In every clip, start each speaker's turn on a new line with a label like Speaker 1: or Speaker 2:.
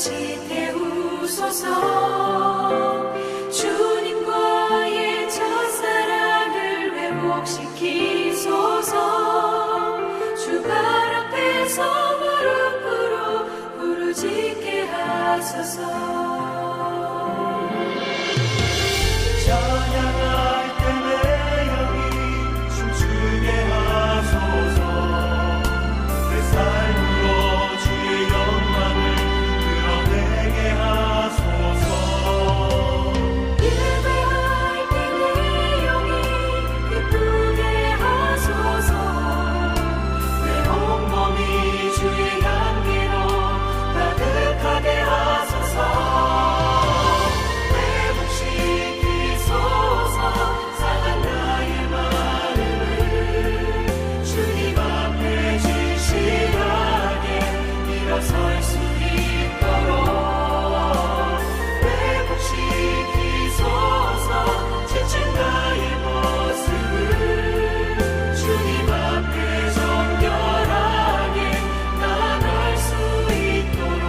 Speaker 1: 지태우소서. 주님과의 첫사랑을 회복시키소서. 주발 앞에서 무릎으로 부르짖게 하소서.
Speaker 2: 찬양할 때 내 영이 춤추게 하소서. 내 삶으로 주의 영광을 드러내게 하소서.
Speaker 1: 예배할 때 내 영이 기쁘게 하소서. 내 온몸이 주의 향기로 가득하게 하소서. 회복시키소서. 상한 나의 마음을 주님 앞에 진실하게 일어설 수 있도록 회복시키소서. 지친 나의 모습을 주님 앞에 정결하게 나아갈 수 있도록.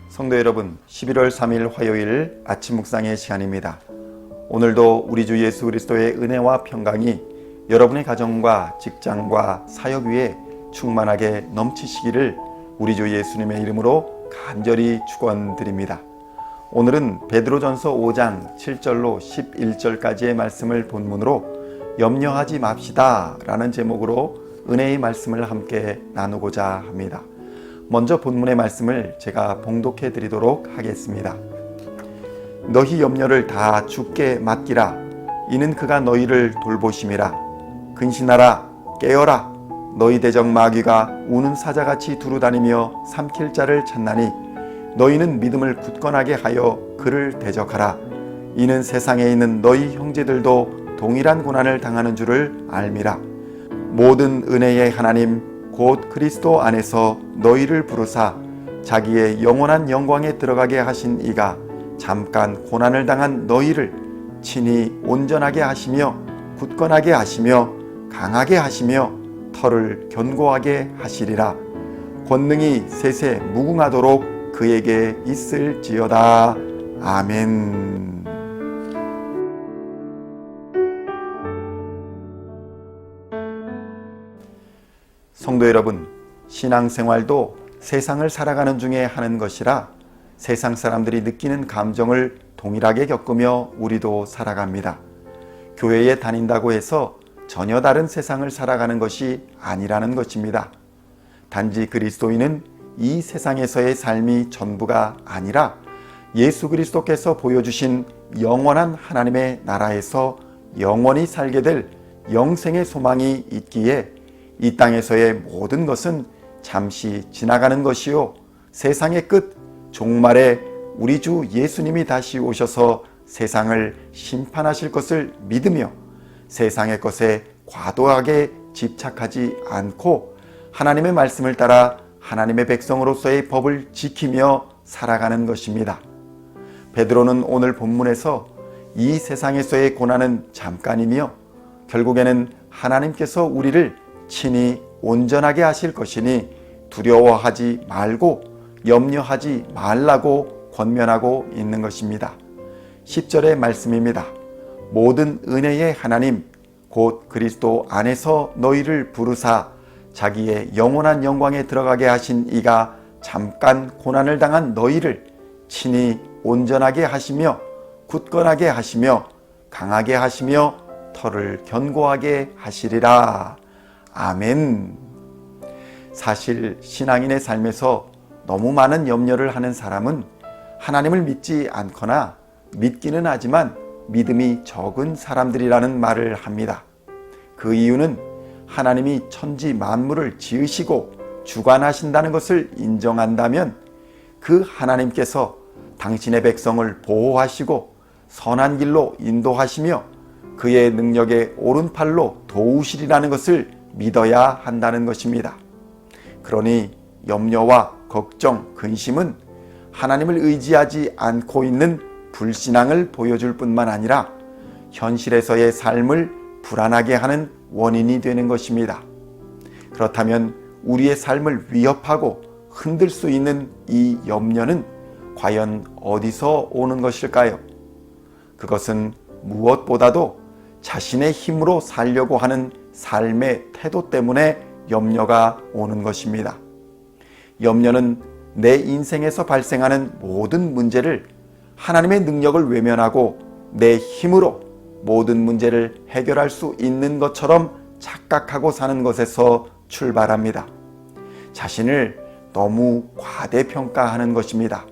Speaker 3: 성도 여러분, 11월 3일 화요일 아침 묵상의 시간입니다. 오늘도 우리 주 예수 그리스도의 은혜와 평강이 여러분의 가정과 직장과 사역 위에 충만하게 넘치시기를 우리 주 예수님의 이름으로 간절히 축원드립니다. 오늘은 베드로전서 5장 7절로 11절까지의 말씀을 본문으로 염려하지 맙시다 라는 제목으로 은혜의 말씀을 함께 나누고자 합니다. 먼저 본문의 말씀을 제가 봉독해 드리도록 하겠습니다. 너희 염려를 다 주께 맡기라. 이는 그가 너희를 돌보심이라. 근신하라, 깨어라. 너희 대적 마귀가 우는 사자같이 두루다니며 삼킬 자를 찾나니 너희는 믿음을 굳건하게 하여 그를 대적하라. 이는 세상에 있는 너희 형제들도 동일한 고난을 당하는 줄을 알미라. 모든 은혜의 하나님 곧 그리스도 안에서 너희를 부르사 자기의 영원한 영광에 들어가게 하신 이가 잠깐 고난을 당한 너희를 친히 온전하게 하시며 굳건하게 하시며 강하게 하시며 털을 견고하게 하시리라. 권능이 세세 무궁하도록 그에게 있을지어다. 아멘. 성도 여러분, 신앙생활도 세상을 살아가는 중에 하는 것이라 세상 사람들이 느끼는 감정을 동일하게 겪으며 우리도 살아갑니다. 교회에 다닌다고 해서 전혀 다른 세상을 살아가는 것이 아니라는 것입니다. 단지 그리스도인은 이 세상에서의 삶이 전부가 아니라 예수 그리스도께서 보여주신 영원한 하나님의 나라에서 영원히 살게 될 영생의 소망이 있기에 이 땅에서의 모든 것은 잠시 지나가는 것이요 세상의 끝 종말에 우리 주 예수님이 다시 오셔서 세상을 심판하실 것을 믿으며 세상의 것에 과도하게 집착하지 않고 하나님의 말씀을 따라 하나님의 백성으로서의 법을 지키며 살아가는 것입니다. 베드로는 오늘 본문에서 이 세상에서의 고난은 잠깐이며 결국에는 하나님께서 우리를 친히 온전하게 하실 것이니 두려워하지 말고 염려하지 말라고 권면하고 있는 것입니다. 10절의 말씀입니다. 모든 은혜의 하나님 곧 그리스도 안에서 너희를 부르사 자기의 영원한 영광에 들어가게 하신 이가 잠깐 고난을 당한 너희를 친히 온전하게 하시며 굳건하게 하시며 강하게 하시며 털을 견고하게 하시리라. 아멘. 사실 신앙인의 삶에서 너무 많은 염려를 하는 사람은 하나님을 믿지 않거나 믿기는 하지만 믿음이 적은 사람들이라는 말을 합니다. 그 이유는 하나님이 천지 만물을 지으시고 주관하신다는 것을 인정한다면 그 하나님께서 당신의 백성을 보호하시고 선한 길로 인도하시며 그의 능력의 오른팔로 도우시리라는 것을 믿어야 한다는 것입니다. 그러니 염려와 걱정, 근심은 하나님을 의지하지 않고 있는 불신앙을 보여줄 뿐만 아니라 현실에서의 삶을 불안하게 하는 원인이 되는 것입니다. 그렇다면 우리의 삶을 위협하고 흔들 수 있는 이 염려는 과연 어디서 오는 것일까요? 그것은 무엇보다도 자신의 힘으로 살려고 하는 삶의 태도 때문에 염려가 오는 것입니다. 염려는 내 인생에서 발생하는 모든 문제를 하나님의 능력을 외면하고 내 힘으로 모든 문제를 해결할 수 있는 것처럼 착각하고 사는 것에서 출발합니다. 자신을 너무 과대평가하는 것입니다.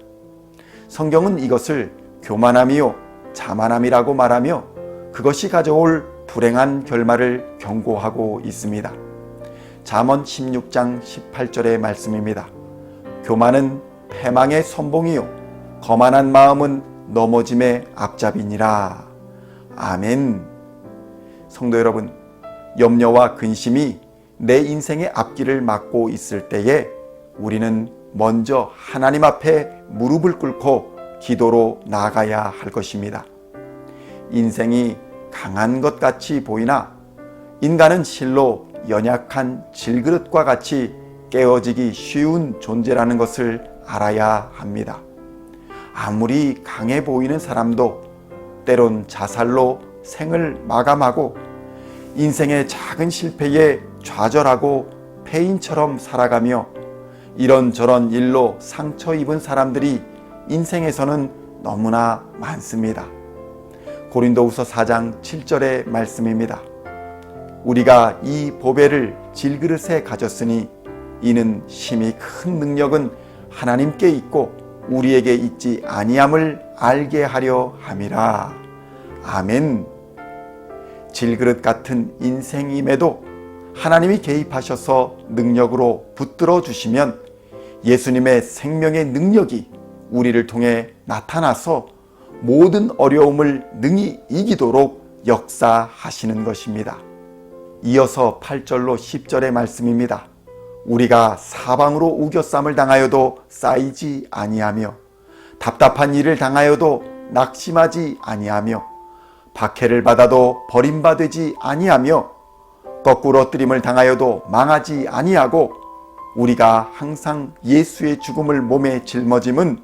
Speaker 3: 성경은 이것을 교만함이요 자만함이라고 말하며 그것이 가져올 불행한 결말을 경고하고 있습니다. 잠언 16장 18절의 말씀입니다. 교만은 패망의 선봉이요 거만한 마음은 넘어짐의 앞잡이니라. 아멘. 성도 여러분, 염려와 근심이 내 인생의 앞길을 막고 있을 때에 우리는 먼저 하나님 앞에 무릎을 꿇고 기도로 나아가야 할 것입니다. 인생이 강한 것 같이 보이나 인간은 실로 연약한 질그릇과 같이 깨어지기 쉬운 존재라는 것을 알아야 합니다. 아무리 강해 보이는 사람도 때론 자살로 생을 마감하고 인생의 작은 실패에 좌절하고 폐인처럼 살아가며 이런저런 일로 상처 입은 사람들이 인생에서는 너무나 많습니다. 고린도후서 4장 7절의 말씀입니다. 우리가 이 보배를 질그릇에 가졌으니 이는 심히 큰 능력은 하나님께 있고 우리에게 있지 아니함을 알게 하려 함이라. 아멘. 질그릇 같은 인생임에도 하나님이 개입하셔서 능력으로 붙들어 주시면 예수님의 생명의 능력이 우리를 통해 나타나서 모든 어려움을 능히 이기도록 역사하시는 것입니다. 이어서 8절로 10절의 말씀입니다. 우리가 사방으로 우겨쌈을 당하여도 쌓이지 아니하며 답답한 일을 당하여도 낙심하지 아니하며 박해를 받아도 버림받지 아니하며 거꾸로 엎드림을 당하여도 망하지 아니하고 우리가 항상 예수의 죽음을 몸에 짊어짐은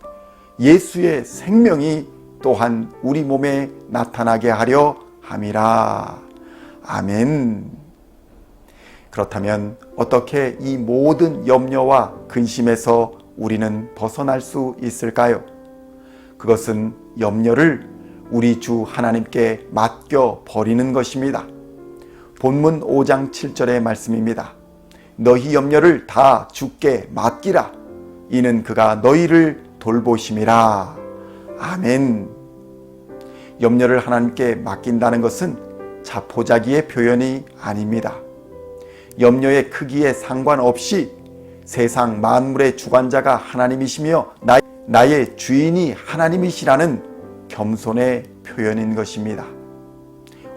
Speaker 3: 예수의 생명이 또한 우리 몸에 나타나게 하려 함이라. 아멘. 그렇다면 어떻게 이 모든 염려와 근심에서 우리는 벗어날 수 있을까요? 그것은 염려를 우리 주 하나님께 맡겨 버리는 것입니다. 본문 5장 7절의 말씀입니다. 너희 염려를 다 주께 맡기라. 이는 그가 너희를 돌보심이라. 아멘. 염려를 하나님께 맡긴다는 것은 자포자기의 표현이 아닙니다. 염려의 크기에 상관없이 세상 만물의 주관자가 하나님이시며 나의 주인이 하나님이시라는 겸손의 표현인 것입니다.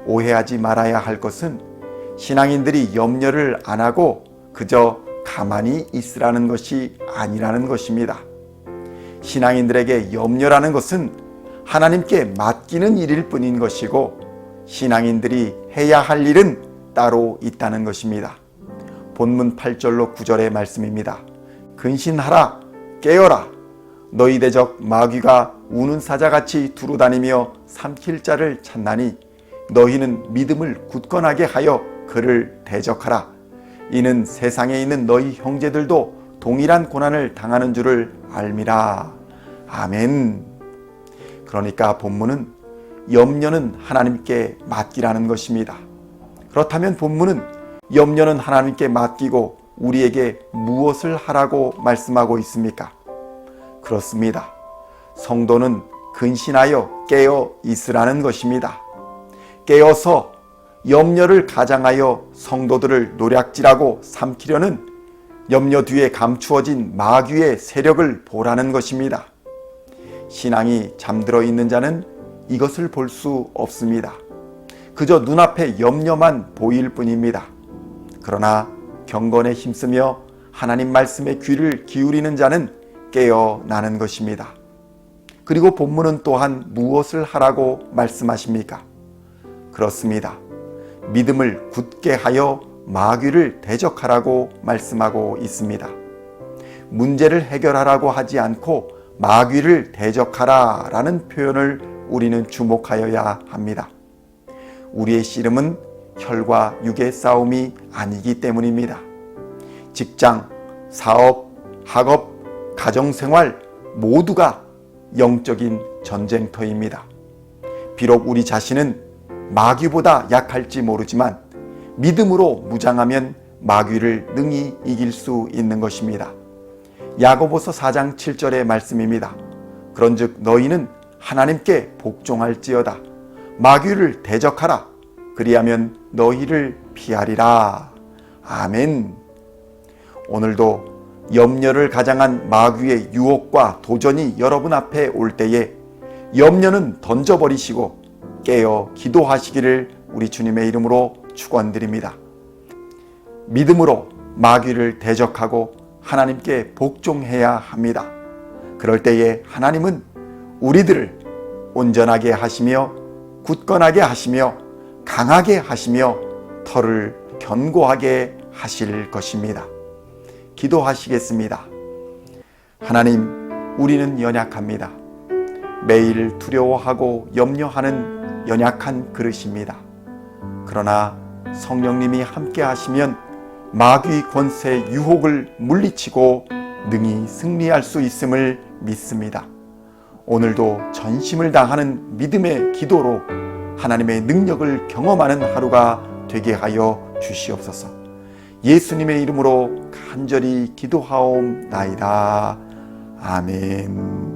Speaker 3: 오해하지 말아야 할 것은 신앙인들이 염려를 안 하고 그저 가만히 있으라는 것이 아니라는 것입니다. 신앙인들에게 염려라는 것은 하나님께 맡기는 일일 뿐인 것이고 신앙인들이 해야 할 일은 따로 있다는 것입니다. 본문 8절로 9절의 말씀입니다. 근신하라, 깨어라. 너희 대적 마귀가 우는 사자같이 두루다니며 삼킬 자를 찾나니 너희는 믿음을 굳건하게 하여 그를 대적하라. 이는 세상에 있는 너희 형제들도 동일한 고난을 당하는 줄을 알미라. 아멘. 그러니까 본문은 염려는 하나님께 맡기라는 것입니다. 그렇다면 본문은 염려는 하나님께 맡기고 우리에게 무엇을 하라고 말씀하고 있습니까? 그렇습니다. 성도는 근신하여 깨어 있으라는 것입니다. 깨어서 염려를 가장하여 성도들을 노략질하고 삼키려는 염려 뒤에 감추어진 마귀의 세력을 보라는 것입니다. 신앙이 잠들어 있는 자는 이것을 볼 수 없습니다. 그저 눈앞에 염려만 보일 뿐입니다. 그러나 경건에 힘쓰며 하나님 말씀에 귀를 기울이는 자는 깨어나는 것입니다. 그리고 본문은 또한 무엇을 하라고 말씀하십니까? 그렇습니다. 믿음을 굳게 하여 마귀를 대적하라고 말씀하고 있습니다. 문제를 해결하라고 하지 않고 마귀를 대적하라 라는 표현을 우리는 주목하여야 합니다. 우리의 씨름은 혈과 육의 싸움이 아니기 때문입니다. 직장, 사업, 학업, 가정생활 모두가 영적인 전쟁터입니다. 비록 우리 자신은 마귀보다 약할지 모르지만 믿음으로 무장하면 마귀를 능히 이길 수 있는 것입니다. 야고보서 4장 7절의 말씀입니다. 그런즉 너희는 하나님께 복종할지어다. 마귀를 대적하라. 그리하면 너희를 피하리라. 아멘. 오늘도 염려를 가장한 마귀의 유혹과 도전이 여러분 앞에 올 때에 염려는 던져버리시고 깨어 기도하시기를 우리 주님의 이름으로 축원드립니다. 믿음으로 마귀를 대적하고 하나님께 복종해야 합니다. 그럴 때에 하나님은 우리들을 온전하게 하시며 굳건하게 하시며 강하게 하시며 털을 견고하게 하실 것입니다. 기도하시겠습니다. 하나님, 우리는 연약합니다. 매일 두려워하고 염려하는 연약한 그릇입니다. 그러나 성령님이 함께 하시면 마귀 권세 유혹을 물리치고 능히 승리할 수 있음을 믿습니다. 오늘도 전심을 다하는 믿음의 기도로 하나님의 능력을 경험하는 하루가 되게 하여 주시옵소서. 예수님의 이름으로 간절히 기도하옵나이다. 아멘.